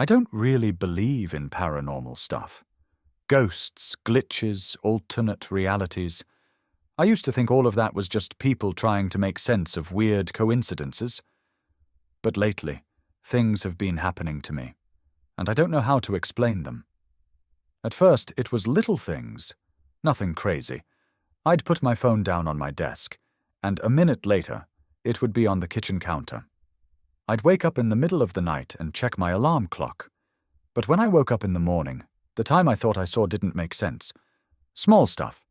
I don't really believe in paranormal stuff. Ghosts, glitches, alternate realities. I used to think all of that was just people trying to make sense of weird coincidences. But lately, things have been happening to me, and I don't know how to explain them. At first, it was little things, nothing crazy. I'd put my phone down on my desk, and a minute later, it would be on the kitchen counter. I'd wake up in the middle of the night and check my alarm clock. But when I woke up in the morning, the time I thought I saw didn't make sense. Small stuff,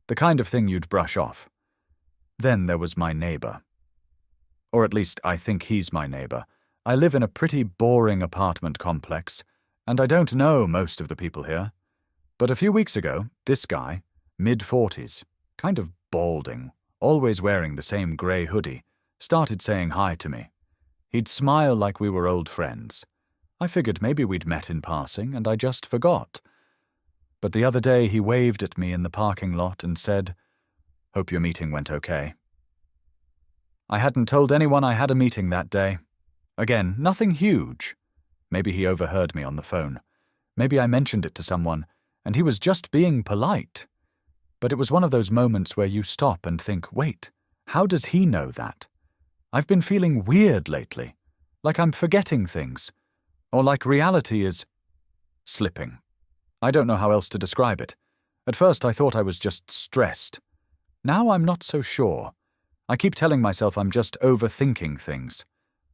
the kind of thing you'd brush off. Then there was my neighbor. Or at least I think he's my neighbor. I live in a pretty boring apartment complex, and I don't know most of the people here. But a few weeks ago, this guy, mid-40s, kind of balding, always wearing the same grey hoodie, started saying hi to me. He'd smile like we were old friends. I figured maybe we'd met in passing, and I just forgot. But the other day he waved at me in the parking lot and said, "Hope your meeting went okay." I hadn't told anyone I had a meeting that day. Again, nothing huge. Maybe he overheard me on the phone. Maybe I mentioned it to someone, and he was just being polite. But it was one of those moments where you stop and think, wait, how does he know that? I've been feeling weird lately, like I'm forgetting things, or like reality is slipping. I don't know how else to describe it. At first I thought I was just stressed. Now I'm not so sure. I keep telling myself I'm just overthinking things.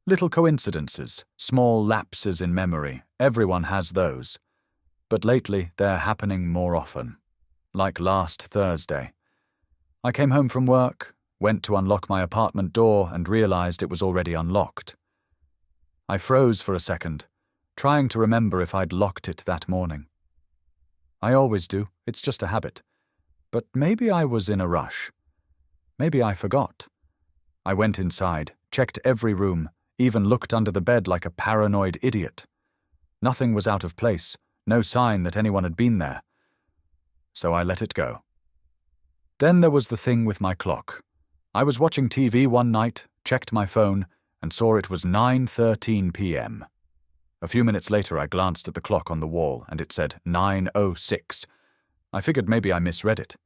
Little coincidences, small lapses in memory, everyone has those. But lately they're happening more often. Like last Thursday. I came home from work, went to unlock my apartment door and realized it was already unlocked. I froze for a second, trying to remember if I'd locked it that morning. I always do, it's just a habit. But maybe I was in a rush. Maybe I forgot. I went inside, checked every room, even looked under the bed like a paranoid idiot. Nothing was out of place, no sign that anyone had been there. So I let it go. Then there was the thing with my clock. I was watching TV one night, checked my phone, and saw it was 9:13 p.m. A few minutes later I glanced at the clock on the wall and it said 9:06. I figured maybe I misread it.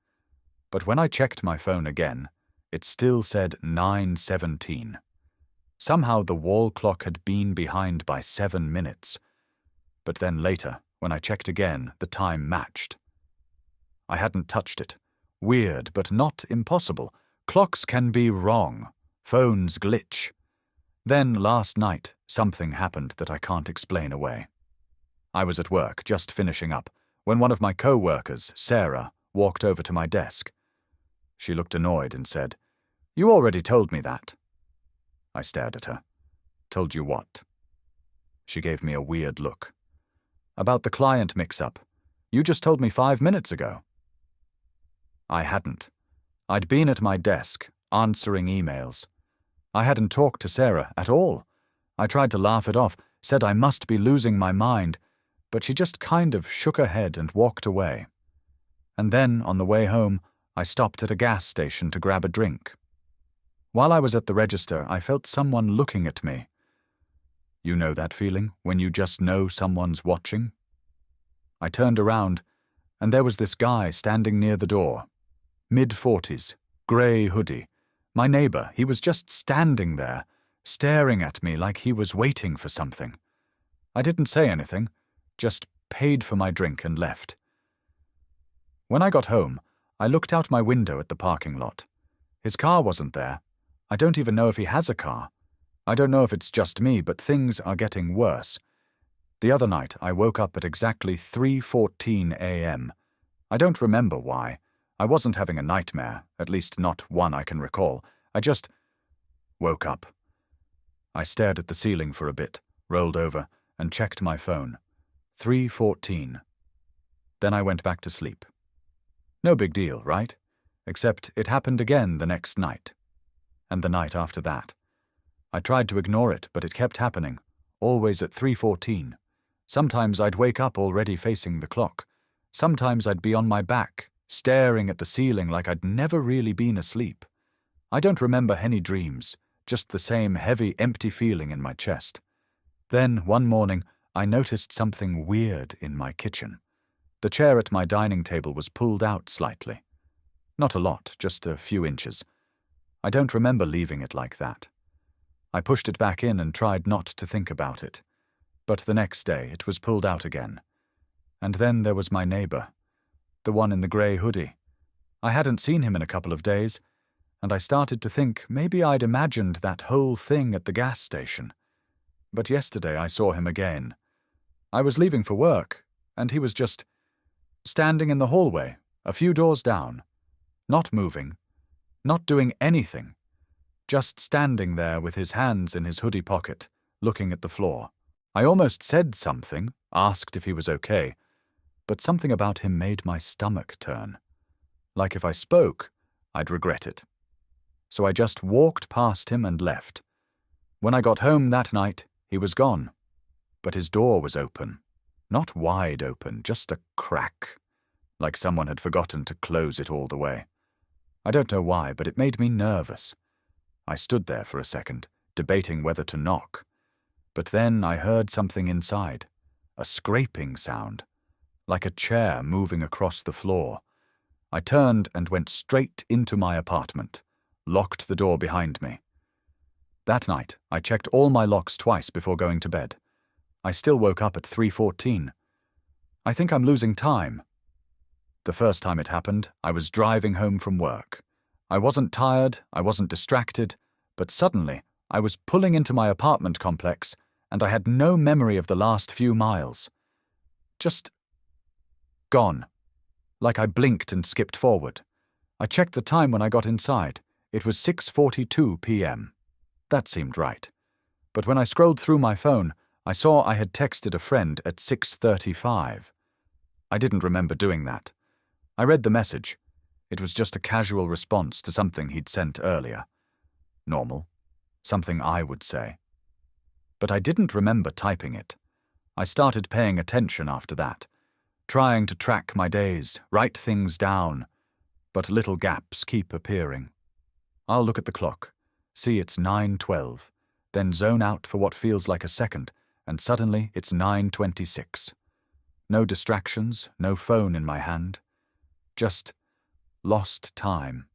But when I checked my phone again, it still said 9:17. Somehow the wall clock had been behind by 7 minutes. But then later, when I checked again, the time matched. I hadn't touched it. Weird, but not impossible. Clocks can be wrong. Phones glitch. Then, last night, something happened that I can't explain away. I was at work, just finishing up, when one of my co-workers, Sarah, walked over to my desk. She looked annoyed and said, "You already told me that." I stared at her. "Told you what?" She gave me a weird look. "About the client mix-up. You just told me 5 minutes ago." I hadn't. I'd been at my desk, answering emails. I hadn't talked to Sarah at all. I tried to laugh it off, said I must be losing my mind, but she just kind of shook her head and walked away. And then, on the way home, I stopped at a gas station to grab a drink. While I was at the register, I felt someone looking at me. You know that feeling, when you just know someone's watching? I turned around, and there was this guy standing near the door. Mid-40s, grey hoodie. My neighbor, he was just standing there, staring at me like he was waiting for something. I didn't say anything, just paid for my drink and left. When I got home, I looked out my window at the parking lot. His car wasn't there. I don't even know if he has a car. I don't know if it's just me, but things are getting worse. The other night, I woke up at exactly 3:14 a.m. I don't remember why. I wasn't having a nightmare, at least not one I can recall. I just woke up. I stared at the ceiling for a bit, rolled over, and checked my phone. 3:14. Then I went back to sleep. No big deal, right? Except it happened again the next night. And the night after that. I tried to ignore it, but it kept happening, always at 3:14. Sometimes I'd wake up already facing the clock. Sometimes I'd be on my back, staring at the ceiling like I'd never really been asleep. I don't remember any dreams, just the same heavy, empty feeling in my chest. Then, one morning, I noticed something weird in my kitchen. The chair at my dining table was pulled out slightly. Not a lot, just a few inches. I don't remember leaving it like that. I pushed it back in and tried not to think about it. But the next day it was pulled out again. And then there was my neighbor, the one in the grey hoodie. I hadn't seen him in a couple of days, and I started to think maybe I'd imagined that whole thing at the gas station. But yesterday I saw him again. I was leaving for work, and he was just standing in the hallway, a few doors down, not moving, not doing anything, just standing there with his hands in his hoodie pocket, looking at the floor. I almost said something, asked if he was okay, but something about him made my stomach turn. Like if I spoke, I'd regret it. So I just walked past him and left. When I got home that night, he was gone. But his door was open. Not wide open, just a crack, like someone had forgotten to close it all the way. I don't know why, but it made me nervous. I stood there for a second, debating whether to knock. But then I heard something inside, a scraping sound, like a chair moving across the floor. I turned and went straight into my apartment, locked the door behind me. That night, I checked all my locks twice before going to bed. I still woke up at 3:14. I think I'm losing time. The first time it happened, I was driving home from work. I wasn't tired, I wasn't distracted, but suddenly I was pulling into my apartment complex and I had no memory of the last few miles. Just gone. Like I blinked and skipped forward. I checked the time when I got inside. It was 6:42 p.m. That seemed right. But when I scrolled through my phone, I saw I had texted a friend at 6:35. I didn't remember doing that. I read the message. It was just a casual response to something he'd sent earlier. Normal. Something I would say. But I didn't remember typing it. I started paying attention after that, trying to track my days, write things down, but little gaps keep appearing. I'll look at the clock, see it's 9:12, then zone out for what feels like a second, and suddenly it's 9:26. No distractions, no phone in my hand. Just lost time.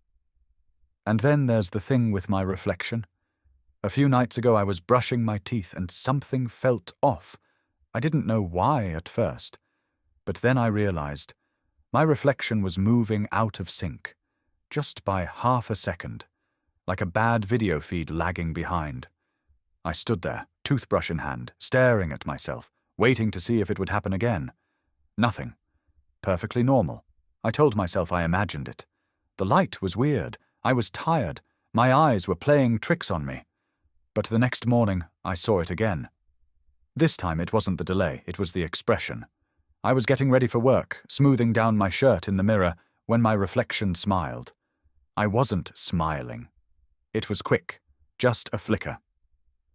And then there's the thing with my reflection. A few nights ago I was brushing my teeth and something felt off. I didn't know why at first, but then I realized my reflection was moving out of sync, just by half a second, like a bad video feed lagging behind. I stood there, toothbrush in hand, staring at myself, waiting to see if it would happen again. Nothing. Perfectly normal. I told myself I imagined it. The light was weird. I was tired. My eyes were playing tricks on me. But the next morning, I saw it again. This time it wasn't the delay, it was the expression. I was getting ready for work, smoothing down my shirt in the mirror, when my reflection smiled. I wasn't smiling. It was quick, just a flicker.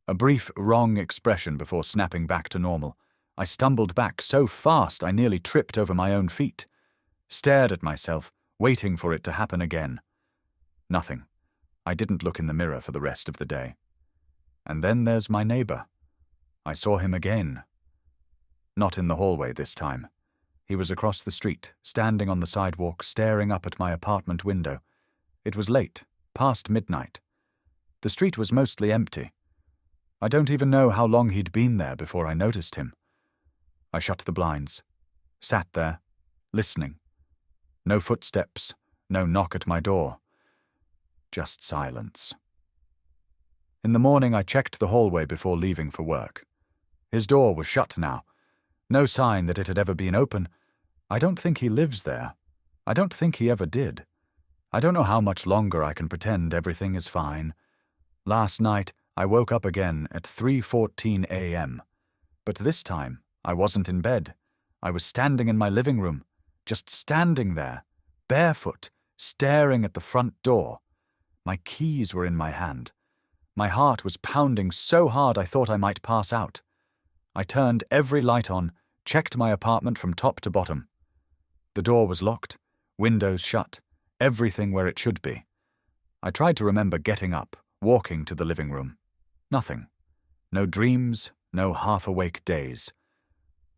A brief, wrong expression before snapping back to normal. I stumbled back so fast I nearly tripped over my own feet. Stared at myself, waiting for it to happen again. Nothing. I didn't look in the mirror for the rest of the day. And then there's my neighbor. I saw him again. Not in the hallway this time. He was across the street, standing on the sidewalk, staring up at my apartment window. It was late, past midnight. The street was mostly empty. I don't even know how long he'd been there before I noticed him. I shut the blinds, sat there, listening. No footsteps, no knock at my door. Just silence. In the morning I checked the hallway before leaving for work. His door was shut now. No sign that it had ever been open. I don't think he lives there. I don't think he ever did. I don't know how much longer I can pretend everything is fine. Last night I woke up again at 3:14 a.m. But this time I wasn't in bed. I was standing in my living room, just standing there, barefoot, staring at the front door. My keys were in my hand. My heart was pounding so hard I thought I might pass out. I turned every light on, checked my apartment from top to bottom. The door was locked, windows shut, everything where it should be. I tried to remember getting up, walking to the living room. Nothing. No dreams, no half-awake days.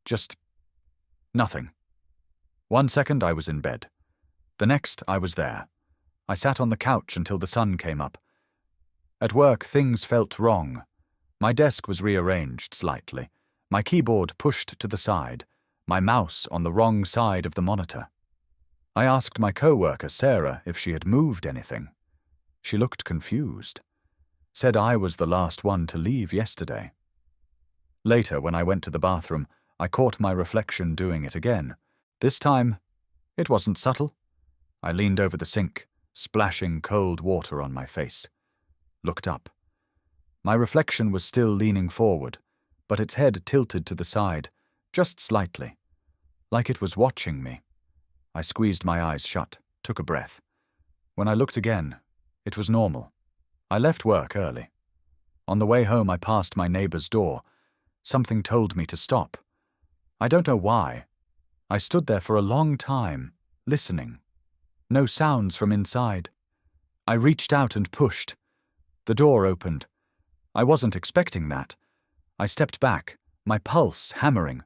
Just nothing. 1 second I was in bed. The next I was there. I sat on the couch until the sun came up. At work, things felt wrong. My desk was rearranged slightly, my keyboard pushed to the side, my mouse on the wrong side of the monitor. I asked my co-worker, Sarah, if she had moved anything. She looked confused. Said I was the last one to leave yesterday. Later, when I went to the bathroom, I caught my reflection doing it again. This time, it wasn't subtle. I leaned over the sink, splashing cold water on my face. Looked up. My reflection was still leaning forward, but its head tilted to the side, just slightly, like it was watching me. I squeezed my eyes shut, took a breath. When I looked again, it was normal. I left work early. On the way home, I passed my neighbor's door. Something told me to stop. I don't know why. I stood there for a long time, listening. No sounds from inside. I reached out and pushed. The door opened. I wasn't expecting that. I stepped back, my pulse hammering.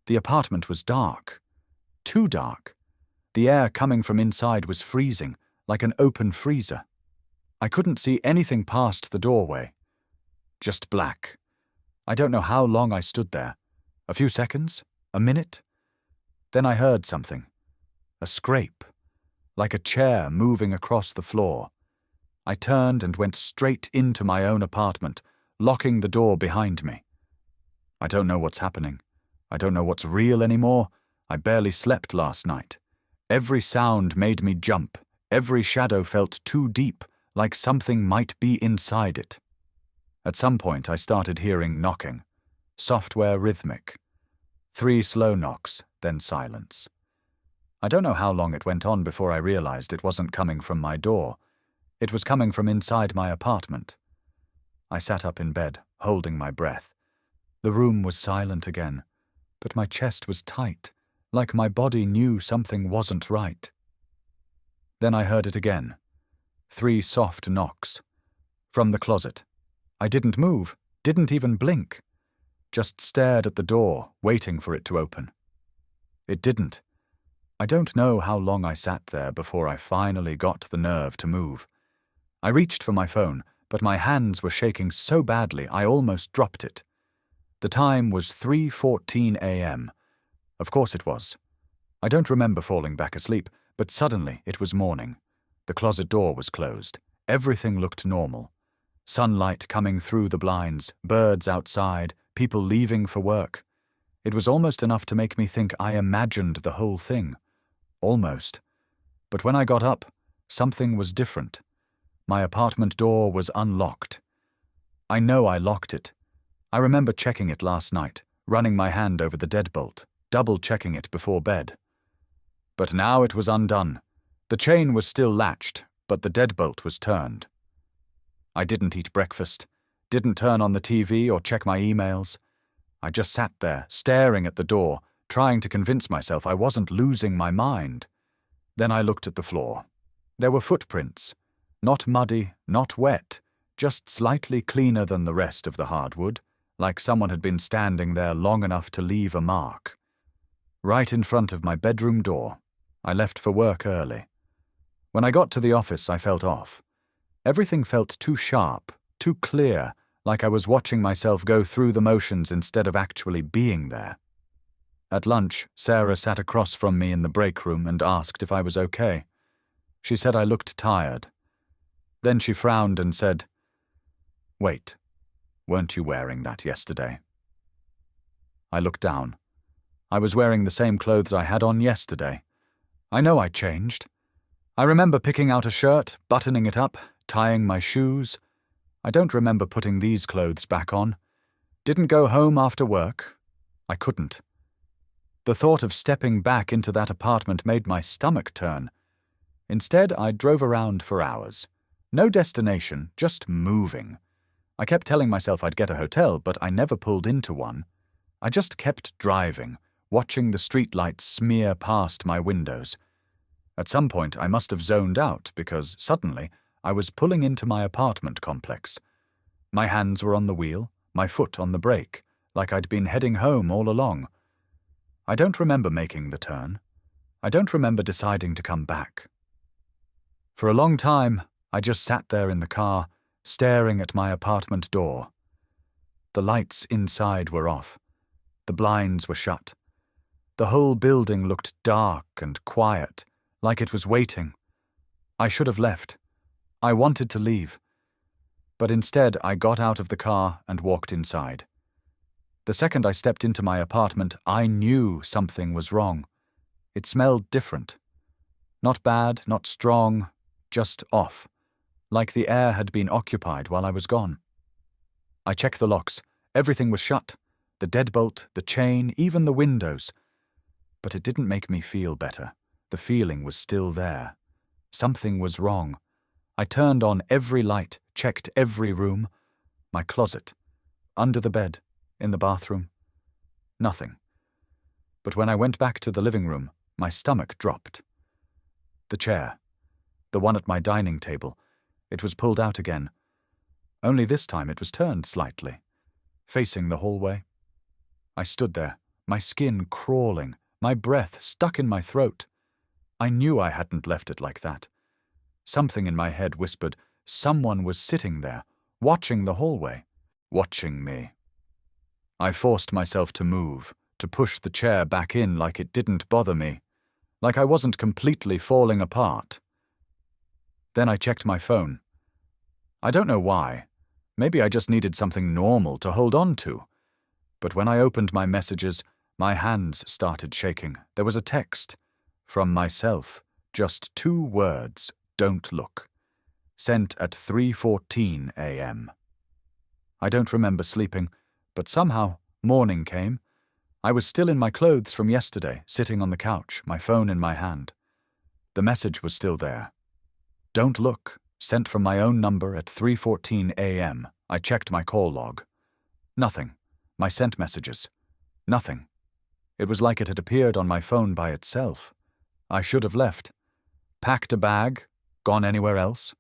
The apartment was dark. Too dark. The air coming from inside was freezing, like an open freezer. I couldn't see anything past the doorway. Just black. I don't know how long I stood there. A few seconds? A minute? Then I heard something. A scrape. Like a chair moving across the floor. I turned and went straight into my own apartment, locking the door behind me. I don't know what's happening. I don't know what's real anymore. I barely slept last night. Every sound made me jump. Every shadow felt too deep, like something might be inside it. At some point I started hearing knocking. Software rhythmic. 3 slow knocks, then silence. I don't know how long it went on before I realized it wasn't coming from my door. It was coming from inside my apartment. I sat up in bed, holding my breath. The room was silent again, but my chest was tight, like my body knew something wasn't right. Then I heard it again. 3 soft knocks. From the closet. I didn't move, didn't even blink. Just stared at the door, waiting for it to open. It didn't. I don't know how long I sat there before I finally got the nerve to move. I reached for my phone, but my hands were shaking so badly I almost dropped it. The time was 3:14 a.m. Of course it was. I don't remember falling back asleep, but suddenly it was morning. The closet door was closed. Everything looked normal. Sunlight coming through the blinds, birds outside, people leaving for work. It was almost enough to make me think I imagined the whole thing. Almost. But when I got up, something was different. My apartment door was unlocked. I know I locked it. I remember checking it last night, running my hand over the deadbolt, double-checking it before bed. But now it was undone. The chain was still latched, but the deadbolt was turned. I didn't eat breakfast, didn't turn on the TV or check my emails. I just sat there, staring at the door, trying to convince myself I wasn't losing my mind. Then I looked at the floor. There were footprints. Not muddy, not wet, just slightly cleaner than the rest of the hardwood, like someone had been standing there long enough to leave a mark. Right in front of my bedroom door. I left for work early. When I got to the office, I felt off. Everything felt too sharp, too clear, like I was watching myself go through the motions instead of actually being there. At lunch, Sarah sat across from me in the break room and asked if I was okay. She said I looked tired. Then she frowned and said, "Wait, weren't you wearing that yesterday?" I looked down. I was wearing the same clothes I had on yesterday. I know I changed. I remember picking out a shirt, buttoning it up, tying my shoes. I don't remember putting these clothes back on. Didn't go home after work. I couldn't. The thought of stepping back into that apartment made my stomach turn. Instead, I drove around for hours. No destination, just moving. I kept telling myself I'd get a hotel, but I never pulled into one. I just kept driving, watching the streetlights smear past my windows. At some point, I must have zoned out because suddenly I was pulling into my apartment complex. My hands were on the wheel, my foot on the brake, like I'd been heading home all along. I don't remember making the turn. I don't remember deciding to come back. For a long time, I just sat there in the car, staring at my apartment door. The lights inside were off. The blinds were shut. The whole building looked dark and quiet, like it was waiting. I should have left. I wanted to leave. But instead, I got out of the car and walked inside. The second I stepped into my apartment, I knew something was wrong. It smelled different. Not bad, not strong, just off, like the air had been occupied while I was gone. I checked the locks. Everything was shut. The deadbolt, the chain, even the windows. But it didn't make me feel better. The feeling was still there. Something was wrong. I turned on every light, checked every room. My closet, under the bed, in the bathroom. Nothing. But when I went back to the living room, my stomach dropped. The chair, the one at my dining table, it was pulled out again. Only this time it was turned slightly, facing the hallway. I stood there, my skin crawling, my breath stuck in my throat. I knew I hadn't left it like that. Something in my head whispered, someone was sitting there, watching the hallway, watching me. I forced myself to move, to push the chair back in like it didn't bother me, like I wasn't completely falling apart. Then I checked my phone. I don't know why. Maybe I just needed something normal to hold on to. But when I opened my messages, my hands started shaking. There was a text. From myself. Just 2 words. Don't look. Sent at 3:14 a.m. I don't remember sleeping, but somehow morning came. I was still in my clothes from yesterday, sitting on the couch, my phone in my hand. The message was still there. Don't look. Sent from my own number at 3:14 a.m. I checked my call log. Nothing. My sent messages. Nothing. It was like it had appeared on my phone by itself. I should have left. Packed a bag, gone anywhere else.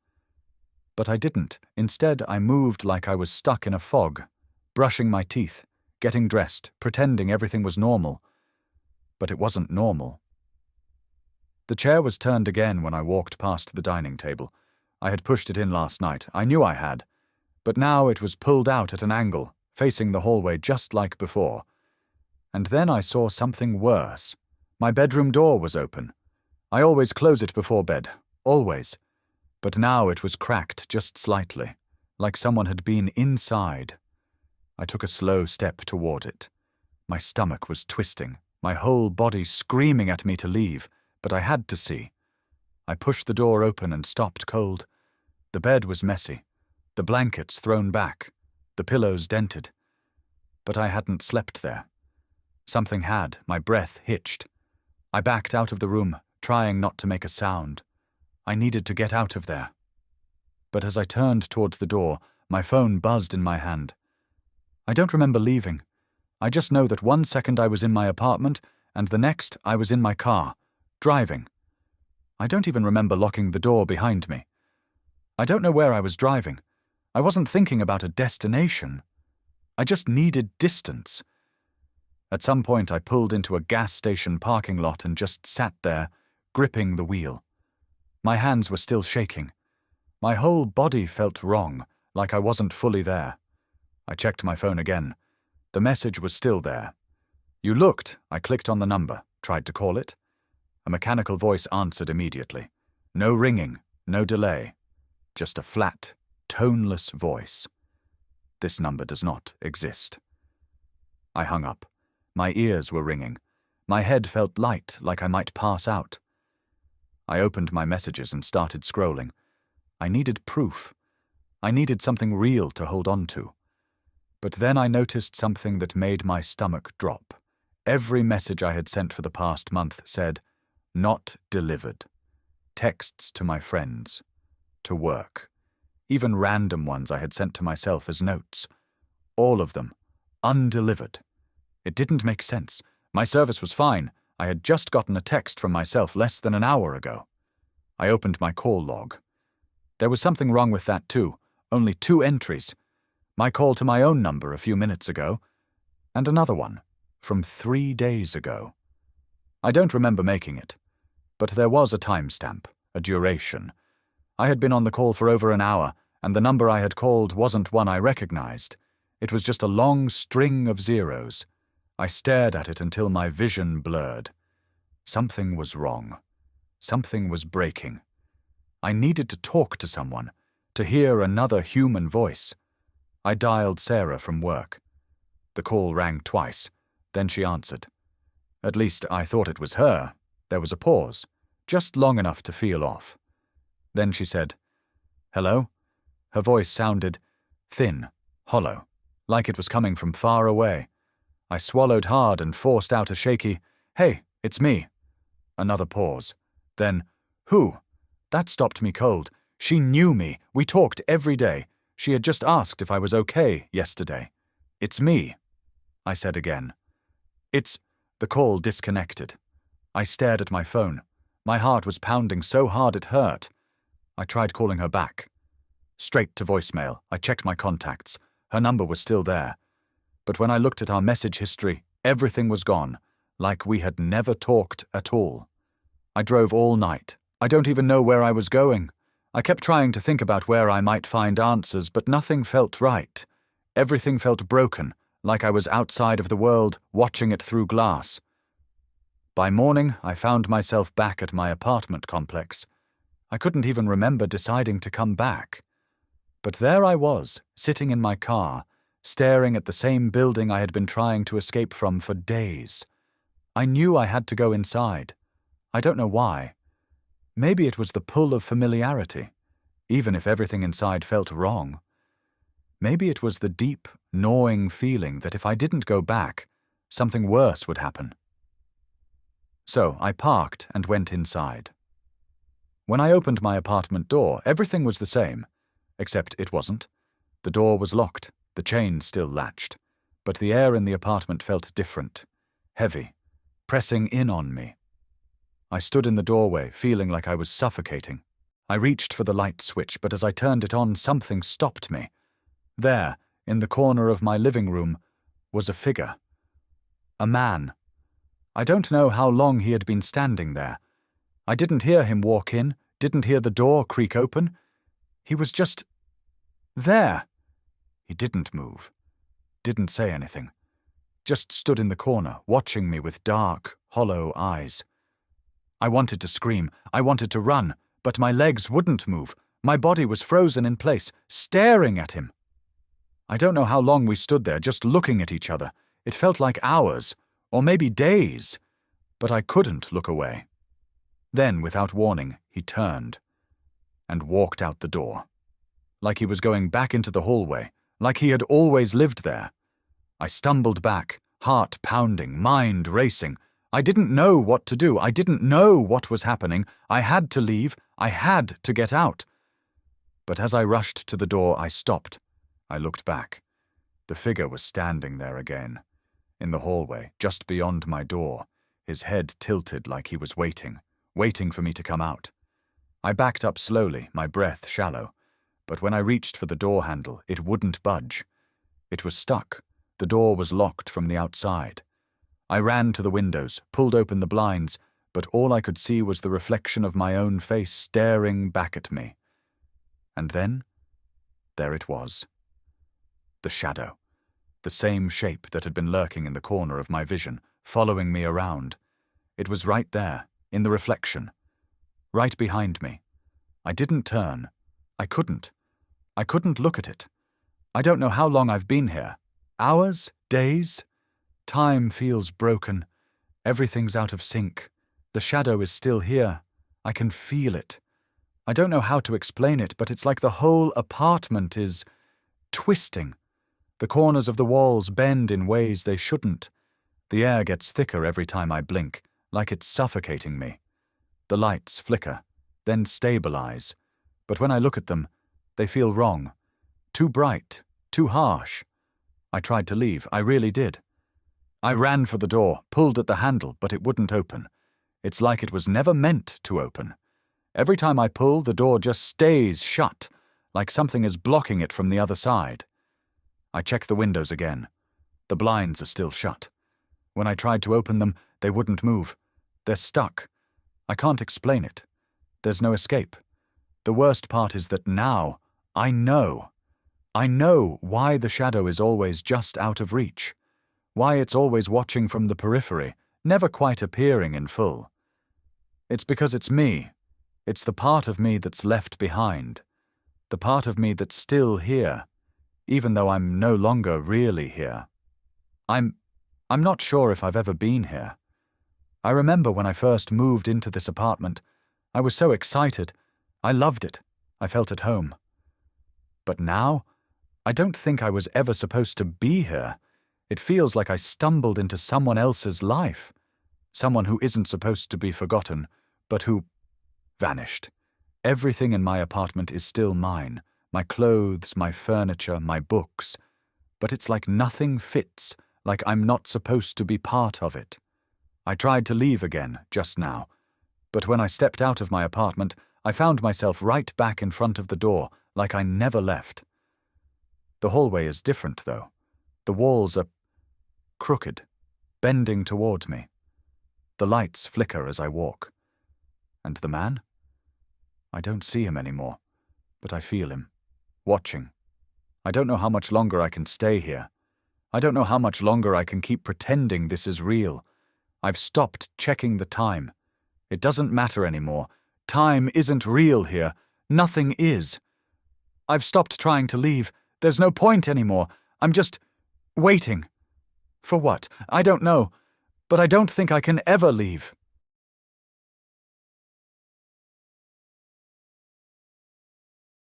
But I didn't. Instead, I moved like I was stuck in a fog, brushing my teeth, getting dressed, pretending everything was normal. But it wasn't normal. The chair was turned again when I walked past the dining table. I had pushed it in last night. I knew I had. But now it was pulled out at an angle, facing the hallway just like before. And then I saw something worse. My bedroom door was open. I always close it before bed. Always. But now it was cracked just slightly, like someone had been inside. I took a slow step toward it. My stomach was twisting, my whole body screaming at me to leave, but I had to see. I pushed the door open and stopped cold. The bed was messy, the blankets thrown back, the pillows dented. But I hadn't slept there. Something had, my breath hitched. I backed out of the room, trying not to make a sound. I needed to get out of there. But as I turned towards the door, my phone buzzed in my hand. I don't remember leaving. I just know that 1 second I was in my apartment, and the next I was in my car, driving. I don't even remember locking the door behind me. I don't know where I was driving. I wasn't thinking about a destination. I just needed distance. At some point I pulled into a gas station parking lot and just sat there, gripping the wheel. My hands were still shaking. My whole body felt wrong, like I wasn't fully there. I checked my phone again. The message was still there. You looked. I clicked on the number, tried to call it. A mechanical voice answered immediately. No ringing, no delay. Just a flat, toneless voice. This number does not exist. I hung up. My ears were ringing. My head felt light, like I might pass out. I opened my messages and started scrolling. I needed proof. I needed something real to hold on to. But then I noticed something that made my stomach drop. Every message I had sent for the past month said, not delivered. Texts to my friends. To work. Even random ones I had sent to myself as notes. All of them. Undelivered. It didn't make sense. My service was fine. I had just gotten a text from myself less than an hour ago. I opened my call log. There was something wrong with that too. Only 2 entries. My call to my own number a few minutes ago, and another one from 3 days ago. I don't remember making it. But there was a timestamp, a duration. I had been on the call for over an hour, and the number I had called wasn't one I recognized. It was just a long string of zeros. I stared at it until my vision blurred. Something was wrong. Something was breaking. I needed to talk to someone, to hear another human voice. I dialed Sarah from work. The call rang twice. Then she answered. At least I thought it was her. There was a pause, just long enough to feel off. Then she said, "Hello?" Her voice sounded thin, hollow, like it was coming from far away. I swallowed hard and forced out a shaky, "Hey, it's me." Another pause. Then, "Who?" That stopped me cold. She knew me. We talked every day. She had just asked if I was okay yesterday. "It's me," I said again. "It's—" The call disconnected. I stared at my phone. My heart was pounding so hard it hurt. I tried calling her back. Straight to voicemail. I checked my contacts. Her number was still there. But when I looked at our message history, everything was gone, like we had never talked at all. I drove all night. I don't even know where I was going. I kept trying to think about where I might find answers, but nothing felt right. Everything felt broken, like I was outside of the world, watching it through glass. By morning, I found myself back at my apartment complex. I couldn't even remember deciding to come back. But there I was, sitting in my car, staring at the same building I had been trying to escape from for days. I knew I had to go inside. I don't know why. Maybe it was the pull of familiarity, even if everything inside felt wrong. Maybe it was the deep, gnawing feeling that if I didn't go back, something worse would happen. So I parked and went inside. When I opened my apartment door, everything was the same, except it wasn't. The door was locked, the chain still latched, but the air in the apartment felt different, heavy, pressing in on me. I stood in the doorway, feeling like I was suffocating. I reached for the light switch, but as I turned it on, something stopped me. There, in the corner of my living room, was a figure. A man. I don't know how long he had been standing there. I didn't hear him walk in, didn't hear the door creak open. He was just there. He didn't move, didn't say anything, just stood in the corner, watching me with dark, hollow eyes. I wanted to scream, I wanted to run, but my legs wouldn't move. My body was frozen in place, staring at him. I don't know how long we stood there, just looking at each other. It felt like hours, or maybe days, but I couldn't look away. Then, without warning, he turned and walked out the door, like he was going back into the hallway, like he had always lived there. I stumbled back, heart pounding, mind racing. I didn't know what to do. I didn't know what was happening. I had to leave. I had to get out. But as I rushed to the door, I stopped. I looked back. The figure was standing there again, in the hallway, just beyond my door, his head tilted like he was waiting for me to come out. I backed up slowly, my breath shallow, but when I reached for the door handle, it wouldn't budge. It was stuck. The door was locked from the outside. I ran to the windows, pulled open the blinds, but all I could see was the reflection of my own face staring back at me. And then, there it was. The shadow. The same shape that had been lurking in the corner of my vision, following me around. It was right there, in the reflection. Right behind me. I didn't turn. I couldn't. I couldn't look at it. I don't know how long I've been here. Hours? Days? Time feels broken. Everything's out of sync. The shadow is still here. I can feel it. I don't know how to explain it, but it's like the whole apartment is twisting. The corners of the walls bend in ways they shouldn't. The air gets thicker every time I blink, like it's suffocating me. The lights flicker, then stabilize. But when I look at them, they feel wrong. Too bright, too harsh. I tried to leave, I really did. I ran for the door, pulled at the handle, but it wouldn't open. It's like it was never meant to open. Every time I pull, the door just stays shut, like something is blocking it from the other side. I check the windows again. The blinds are still shut. When I tried to open them, they wouldn't move. They're stuck. I can't explain it. There's no escape. The worst part is that now, I know. I know why the shadow is always just out of reach. Why it's always watching from the periphery, never quite appearing in full. It's because it's me. It's the part of me that's left behind. The part of me that's still here, even though I'm no longer really here. I'm not sure if I've ever been here. I remember when I first moved into this apartment, I was so excited. I loved it. I felt at home. But now, I don't think I was ever supposed to be here. It feels like I stumbled into someone else's life. Someone who isn't supposed to be forgotten, but who vanished. Everything in my apartment is still mine. My clothes, my furniture, my books. But it's like nothing fits, like I'm not supposed to be part of it. I tried to leave again, just now. But when I stepped out of my apartment, I found myself right back in front of the door, like I never left. The hallway is different, though. The walls are crooked, bending toward me. The lights flicker as I walk. And the man? I don't see him anymore, but I feel him, watching. I don't know how much longer I can stay here. I don't know how much longer I can keep pretending this is real. I've stopped checking the time. It doesn't matter anymore. Time isn't real here. Nothing is. I've stopped trying to leave. There's no point anymore. I'm just waiting. For what? I don't know. But I don't think I can ever leave.